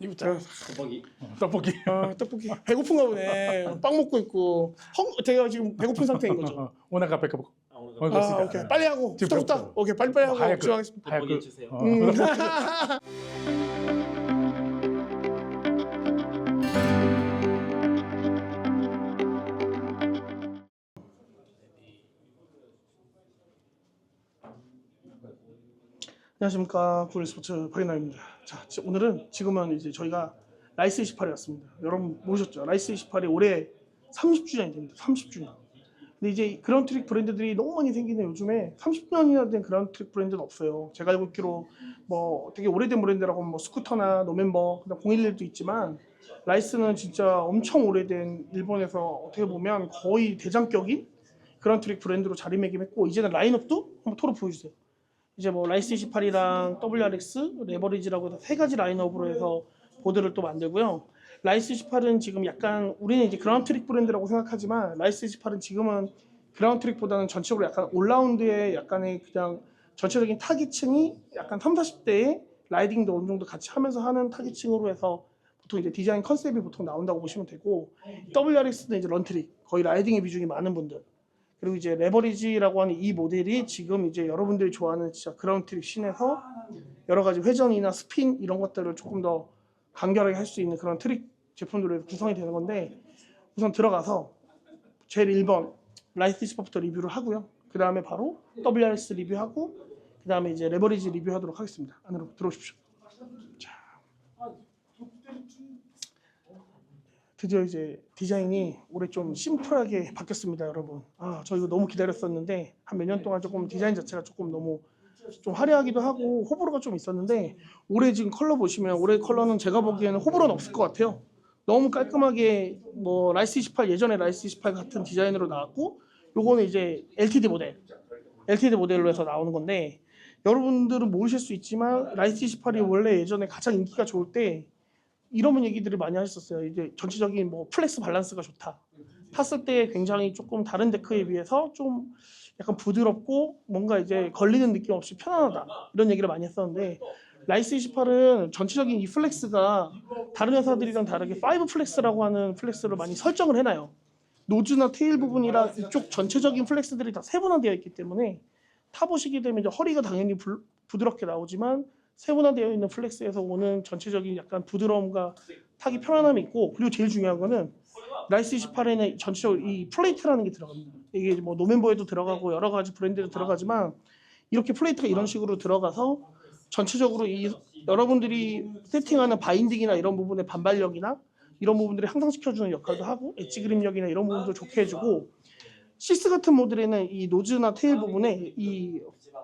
이부터 떡볶이. 떡볶이. 떡볶이 배고픈가 보네. 빵 먹고 있고 제가 지금 배고픈 상태인 거죠. 오나가 배고프. 오늘 아 오케이 빨리 하고 후딱후딱 오케이 빨리빨리 하고 하얗게. 시작하겠습니다. 떡볶이 주세요. 안녕하십니까 구글스포츠 박인남입니다. 자 오늘은 지금은 이제 저희가 라이스 28에 왔습니다. 여러분 모르셨죠? 라이스 28이 올해 30주년이 됩니다. 30주년. 근데 이제 그라운트릭 브랜드들이 너무 많이 생기는 요즘에 30년이나 된 그라운트릭 브랜드는 없어요. 제가 알고 있기로 뭐 되게 오래된 브랜드라고 하면 뭐 스쿠터나 노멤버, 그다음 011도 있지만 라이스는 진짜 엄청 오래된 일본에서 어떻게 보면 거의 대장격인 그라운트릭 브랜드로 자리매김했고 이제는 라인업도 한번 토로 보여주세요. 이제 뭐 라이스 28이랑 WRX, 레버리지라고 해서 세 가지 라인업으로 해서 보드를 또 만들고요. 라이스 28은 지금 약간 우리는 이제 그라운트릭 브랜드라고 생각하지만 라이스 28은 지금은 그라운트릭보다는 전체적으로 약간 올라운드의 약간의 그냥 전체적인 타깃층이 약간 30, 40대의 라이딩도 어느 정도 같이 하면서 하는 타깃층으로 해서 보통 이제 디자인 컨셉이 보통 나온다고 보시면 되고 WRX는 이제 런트릭 거의 라이딩의 비중이 많은 분들 그리고 이제 레버리지라고 하는 이 모델이 지금 이제 여러분들이 좋아하는 진짜 그라운트릭 씬에서 여러 가지 회전이나 스핀 이런 것들을 조금 더 간결하게 할 수 있는 그런 트릭 제품들로 구성이 되는 건데 우선 들어가서 제일 1번 라이스 28부터 리뷰를 하고요. 그 다음에 바로 WRX 리뷰하고 그 다음에 이제 레버리지 리뷰하도록 하겠습니다. 안으로 들어오십시오. 자, 드디어 이제 디자인이 올해 좀 심플하게 바뀌었습니다, 여러분. 저 이거 너무 기다렸었는데 한 몇 년 동안 조금 디자인 자체가 조금 너무 좀 화려하기도 하고 호불호가 좀 있었는데 올해 지금 컬러 보시면 올해 컬러는 제가 보기에는 호불호는 없을 것 같아요. 너무 깔끔하게 뭐 라이스 28 예전에 라이스 28 같은 디자인으로 나왔고 요거는 이제 LTD 모델로 해서 나오는 건데 여러분들은 모르실 수 있지만 라이스 28이 원래 예전에 가장 인기가 좋을 때 이런 얘기들을 많이 하셨었어요. 이제 전체적인 뭐 플렉스 밸런스가 좋다. 탔을 때 굉장히 조금 다른 데크에 비해서 좀 약간 부드럽고 뭔가 이제 걸리는 느낌 없이 편안하다. 이런 얘기를 많이 했었는데 라이스 28은 전체적인 이 플렉스가 다른 회사들이랑 다르게 5 플렉스라고 하는 플렉스를 많이 설정을 해놔요. 노즈나 테일 부분이랑 이쪽 전체적인 플렉스들이 다 세분화되어 있기 때문에 타보시게 되면 이제 허리가 당연히 부드럽게 나오지만 세분화되어 있는 플렉스에서 오는 전체적인 약간 부드러움과 타기 편안함이 있고 그리고 제일 중요한 거는 라이스 28에는 전체적으로 이 플레이트라는 게 들어갑니다. 이게 뭐 노멤버에도 들어가고 여러 가지 브랜드에도 들어가지만 이렇게 플레이트가 이런 식으로 들어가서 전체적으로 이 여러분들이 세팅하는 바인딩이나 이런 부분의 반발력이나 이런 부분들을 향상시켜주는 역할도 하고 엣지 그립력이나 이런 부분도 좋게 해주고 시스 같은 모델에는 이 노즈나 테일 부분에 이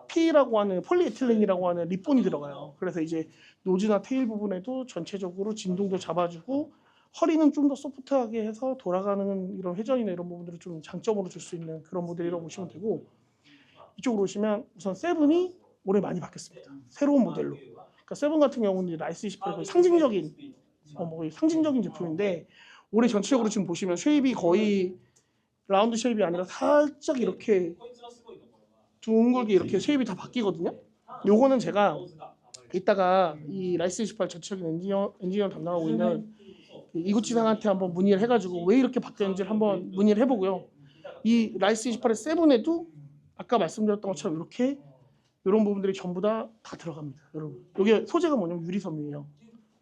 P라고 하는 폴리에틸렌이라고 하는 립본이 들어가요. 그래서 이제 노즈나 테일 부분에도 전체적으로 진동도 잡아주고 허리는 좀 더 소프트하게 해서 돌아가는 이런 회전이나 이런 부분들을 좀 장점으로 줄 수 있는 그런 모델이라고 보시면 되고 이쪽으로 오시면 우선 세븐이 올해 많이 바뀌었습니다. 새로운 모델로. 그러니까 세븐 같은 경우는 라이스 28의 상징적인 제품인데 올해 전체적으로 지금 보시면 쉐입이 거의 라운드 쉐입이 아니라 살짝 이렇게 둥글게 이렇게 쉐입이 다 바뀌거든요. 요거는 제가 이따가 이 라이스 28 전체적인 엔지니어 담당하고 있는 이구치상한테 한번 문의를 해가지고 왜 이렇게 바뀌었는지를 한번 문의를 해보고요. 이 라이스 28의 세븐에도 아까 말씀드렸던 것처럼 이렇게 이런 부분들이 전부 다 들어갑니다, 여러분. 이게 소재가 뭐냐면 유리섬유예요.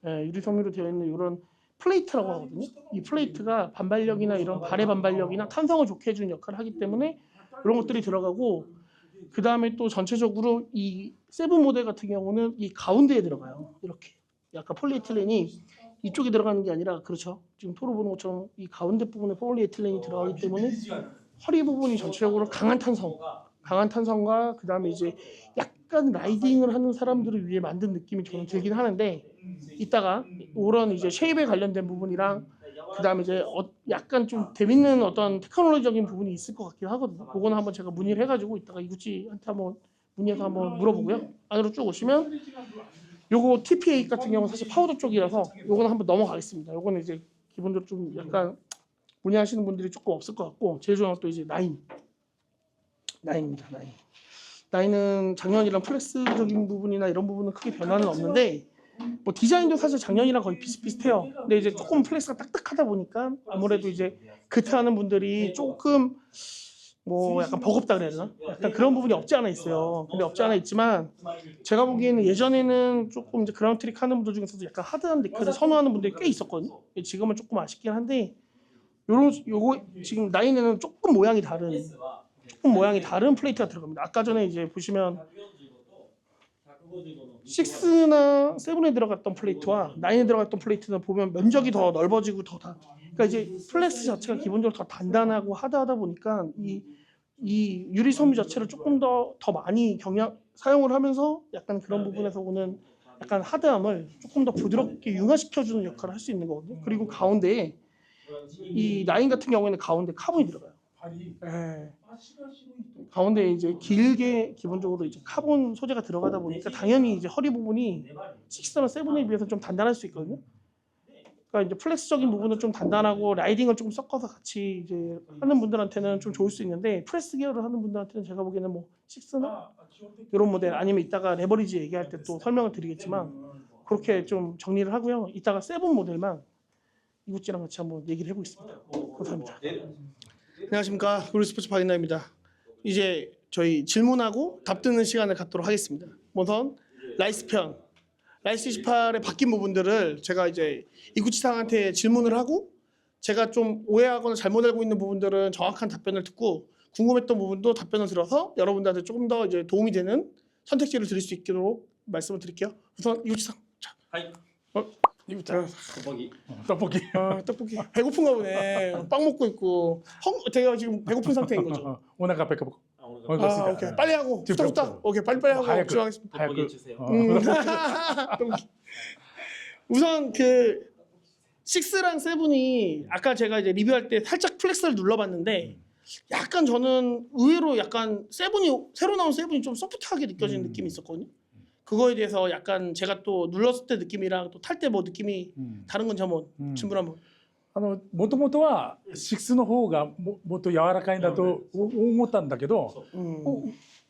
유리섬유로 되어 있는 이런 플레이트라고 하거든요. 이 플레이트가 반발력이나 이런 발의 반발력이나 탄성을 좋게 해주는 역할을 하기 때문에 이런 것들이 들어가고 그 다음에 또 전체적으로 이 세븐 모델 같은 경우는 이 가운데에 들어가요. 이렇게 약간 폴리에틸렌이 이쪽에 들어가는 게 아니라 그렇죠. 지금 토로 보는 것처럼 이 가운데 부분에 폴리에틸렌이 들어가기 때문에 허리 부분이 전체적으로 강한 탄성과 그 다음에 이제 약간 라이딩을 하는 사람들을 위해 만든 느낌이 저는 들긴 하는데 이따가 이런 이제 쉐입에 관련된 부분이랑 그 다음에 이제 약간 좀 재밌는 어떤 테크놀로지적인 부분이 있을 것 같긴 하거든요. 그거는 한번 제가 문의를 해가지고 이따가 이구치한테 한번 문의해서 한번 물어보고요. 안으로 쭉 오시면 요거 TPA 같은 경우는 사실 파우더 쪽이라서 요거는 한번 넘어가겠습니다. 요거는 이제 기본적으로 좀 약간 문의하시는 분들이 조금 없을 것 같고 제일 중요한 또 이제 나인입니다. 나인은 작년이랑 플렉스적인 부분이나 이런 부분은 크게 변화는 없는데 뭐 디자인도 사실 작년이랑 거의 비슷비슷해요. 근데 이제 조금 플렉스가 딱딱하다 보니까 아무래도 이제 그트하는 분들이 조금 뭐 약간 버겁다 그래야 되나? 약간 그런 부분이 없지 않아 있어요. 근데 없지 않아 있지만 제가 보기에는 예전에는 조금 이제 그라운드 트릭 하는 분들 중에서도 약간 하드한 데크를 선호하는 분들이 꽤 있었거든요. 지금은 조금 아쉽긴 한데 요거 지금 나인에는 조금 모양이 다른 플레이트가 들어갑니다. 아까 전에 이제 보시면 6나 7에 들어갔던 플레이트와 9에 들어갔던 플레이트는 보면 면적이 더 넓어지고 그러니까 이제 플래스 자체가 기본적으로 더 단단하고 하드하다 보니까 이 유리 섬유 자체를 조금 더 많이 사용을 하면서 약간 그런 부분에서 오는 약간 하드함을 조금 더 부드럽게 융화시켜주는 역할을 할 수 있는 거거든요. 그리고 가운데에 이 9 같은 경우에는 가운데 카본이 들어가요. 예. 가운데 이제 길게 기본적으로 이제 카본 소재가 들어가다 보니까 당연히 이제 허리 부분이 6나 7에 비해서 좀 단단할 수 있거든요. 그러니까 이제 플렉스적인 부분은 좀 단단하고 라이딩을 조금 섞어서 같이 이제 하는 분들한테는 좀 좋을 수 있는데 프레스 기어를 하는 분들한테는 제가 보기에는 뭐 6나 이런 모델 아니면 이따가 레버리지 얘기할 때 또 설명을 드리겠지만 그렇게 좀 정리를 하고요. 이따가 7 모델만 이구찌랑 같이 한번 얘기를 해보겠습니다. 감사합니다. 안녕하십니까, 롤스포츠 박인나입니다. 이제 저희 질문하고 답 듣는 시간을 갖도록 하겠습니다. 우선 라이스 편, 라이스 28의 바뀐 부분들을 제가 이제 이구치상한테 질문을 하고 제가 좀 오해하거나 잘못 알고 있는 부분들은 정확한 답변을 듣고 궁금했던 부분도 답변을 들어서 여러분들한테 조금 더 이제 도움이 되는 선택지를 드릴 수 있도록 말씀을 드릴게요. 우선 이구치상. 자. 이구자. 떡볶이. 떡볶이. 배고픈가 보네. 빵 먹고 있고. 제가 지금 배고픈 상태인 거죠. 오나가 배고프. 오케이. 빨리 하고. 후딱. 오케이. 빨리 하고. 지원하겠습니다. 떡볶이 주세요. 우선 그 6랑 7이 아까 제가 이제 리뷰할 때 살짝 플렉스를 눌러봤는데 약간 저는 의외로 약간 새로 나온 7이 좀 소프트하게 느껴지는 느낌이 있었거든요. 그거에 대해서 약간 제가 또 눌렀을 때 느낌이랑 또 탈 때 뭐 느낌이 다른 건지 한번 질문 한번. もともとは6の方がもっと柔らかいんだと思ったんだけど、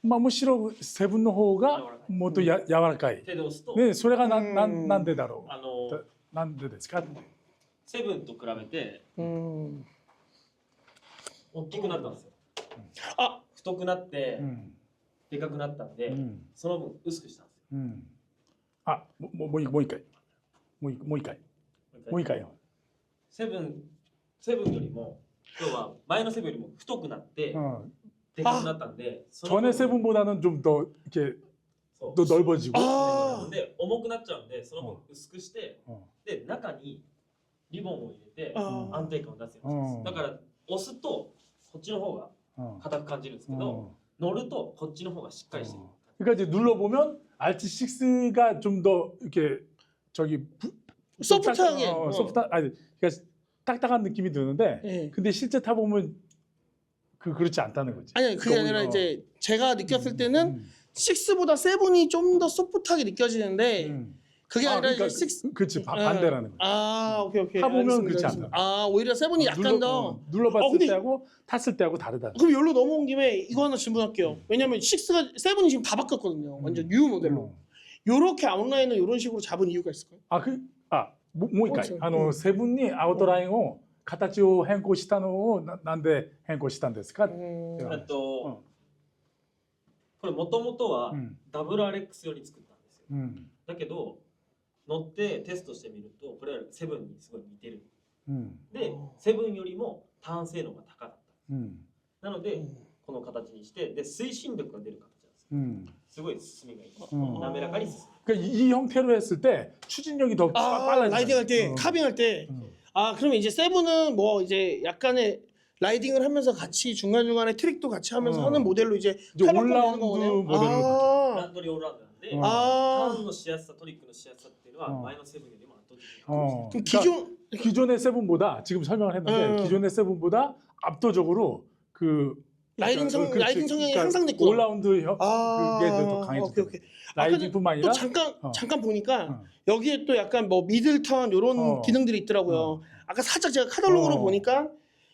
まあむしろ7の方がもっと柔らかい。手で押すと、ね、それがなんでだろう。なんでですか。セブンと比べて大きくなったんですよ。太くなってでかくなったんで、その分薄くしたんですよ。もう一回。もう一回よ。セブンよりも今日は前のセブンよりも太くなってでかくなったんで、 전의 세븐보다는 좀 더 이렇게 더 넓어지고. で重くなっちゃうんで、その分薄くしてで中にリボンを入れて安定感を出すようにします。だから押すとこっちの方が硬く感じるんですけど、乗るとこっちの方がしっかりしてる。 그러니까 이제 눌러보면 RT6가 좀 더 이렇게 소프트하게. 아니 그러니까 딱딱한 느낌이 드는데, 근데 실제 타보면 그렇지 않다는 거지. 아니 그게 아니라 이제 제가 느꼈을 때는 6보다 7이 좀 더 소프트하게 느껴지는데 그게 아니라 그러니까, 이제 6. 그렇지 반대라는 거지. 오케이. 타보면 그렇지 않다. 오히려 7이 약간 더. 눌러봤을 근데, 때하고 탔을 때하고 다르다. 그럼 여기로 넘어온 김에 이거 하나 질문할게요. 왜냐면 7이 지금 다 바뀌었거든요. 완전 뉴 모델로. 요렇게 아웃라인을 이런 식으로 잡은 이유가 있을까요? もう一回セブンにアウトラインを形を変更したのをなんで変更したんですか。これもともとはダブル RX 用に作ったんですよ。だけど乗ってテストしてみるとこれはセブンにすごい似てる。でセブンよりもターン性能が高かった。なのでこの形にしてで推進力が出る形なんですよ。すごい進みがいい。滑らかに進む。 그러니까 이 형태로 했을 때 추진력이 더 빨라지죠. 라이딩할 때, 카빙할 때. 그러면 이제 7은 뭐 이제 약간의 라이딩을 하면서 같이 중간중간에 트릭도 같이 하면서 하는 모델로 이제 올라운드 모델로. グランドリオーラウンドなんで、ターンのしやすさ、トリックのしやすさっていうのは前のセブンよりも圧倒的に。 그럼 기존의 세븐보다 지금 설명을 했는데 기존의 세븐보다 압도적으로 그 라이딩 성향이 그러니까 향상됐고 올라운드 그게 더 강해졌어. 오케이. 라이딩뿐만 또 아니라 잠깐 보니까 여기에 또 약간 뭐 미들턴 이런 기능들이 있더라고요. 아까 살짝 제가 카탈로그로 보니까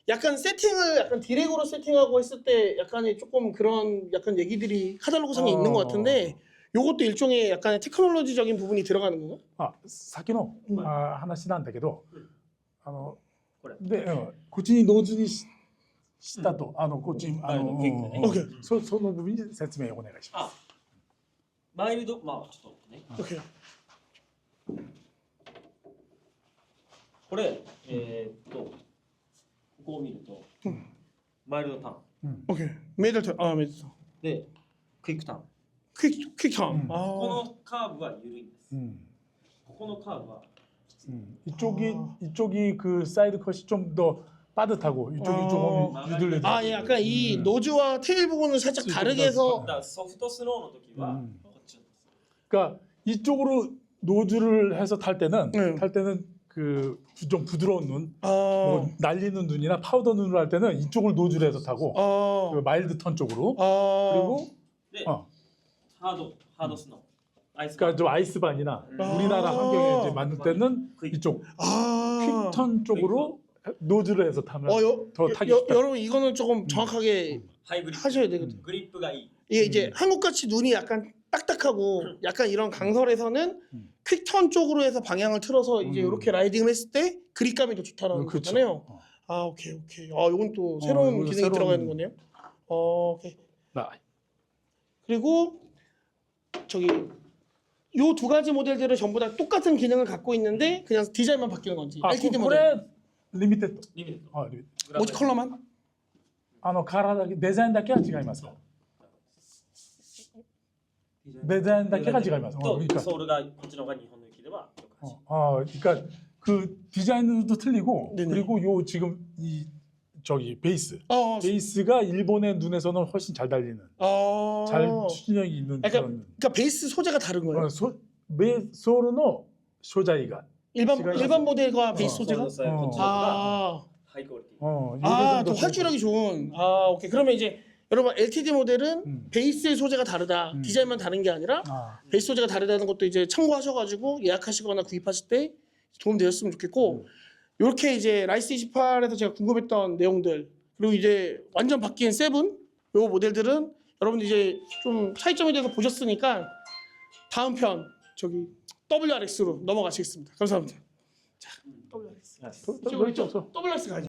약간 세팅을 약간 디렉으로 세팅하고 했을 때 약간의 조금 그런 약간 얘기들이 카탈로그 상에 있는 것 같은데 요것도 일종의 약간 테크놀로지적인 부분이 들어가는 건가? 先の話なんだけど、これで、こっちに同時にしたと、こっちにOK その部分に説明をお願いします。マイルド、まあちょっとね。 OK これ、ここを見ると、マイルドターン。 OK 메이드 턴 메이드 턴 で、クイックターン。 퀵 턴 このカーブは緩いんです。ここのカーブは 이쪽이 그 사이드 컷이 좀 더 빠듯하고 이쪽이 조금 유들려. 예, 약간 이 노즈와 테일 부분을 살짝 다르게 해서 だからソフトスローの時はこっちなんです。 그러니까 이쪽으로 노즐을 해서 탈 때는 네. 그 좀 부드러운 눈, 아, 뭐 날리는 눈이나 파우더 눈을 할 때는 이쪽을 노즐해서 타고 그 마일드 턴 쪽으로 그리고 で、 어, ハードスノー。アイス 그러니까 좀 아이스반이나 아. 우리나라 환경에 이제 만들 때는 이쪽 퀵턴 쪽으로 노즐을 해서 타면 더 타기 쉽다. 여러분 이거는 조금 정확하게 ハイグリップ。 하셔야 되거든요. グリップがいい。 이게 이제 한국같이 눈이 약간 딱딱하고 약간 이런 강설에서는 퀵턴 쪽으로 해서 방향을 틀어서 이제 이렇게 라이딩을 했을 때 그립감이 더 좋다라는 그렇죠. 거잖아요. 오케이. 이건 또 새로운 이거 기능이 새로운- 들어가는 거네요. 오케이. 그리고 저기 요 두 가지 모델들은 전부 다 똑같은 기능을 갖고 있는데 그냥 디자인만 바뀌는 건지. LTD 모델. これリミテッド。リミテッド。 リミテッ 뭐지 컬러만? ド。カラーだけデザインだけは違います。デザインだけが違います。と 그러니까 ソールがこっちの方が日本の雪ではよく走る。 그러니까 그 디자인도 틀리고 네네. 그리고 요 지금 이 저기 베이스 어, 베이스가 일본의 눈에서는 훨씬 잘 달리는 잘 추진력이 있는 약간 그런 그러니까 베이스 소재가 다른 거예요. 소르의 소자이가 일반 모델과 베이스 소재가 こっちの方が 아, ハイクオリティ。 더 활주력이 좋은. 오케이. 그러면 이제 여러분 LTD 모델은 베이스의 소재가 다르다. 디자인만 다른 게 아니라 베이스 소재가 다르다는 것도 이제 참고하셔가지고 예약하시거나 구입하실 때 도움 되셨으면 좋겠고 이렇게 이제 라이스 28에서 제가 궁금했던 내용들 그리고 이제 완전 바뀐 세븐 요 모델들은 여러분 이제 좀 차이점에 대해서 보셨으니까 다음 편 저기 WRX로 넘어가시겠습니다. 감사합니다. 자, WRX. 또 있죠. WRX 가야죠.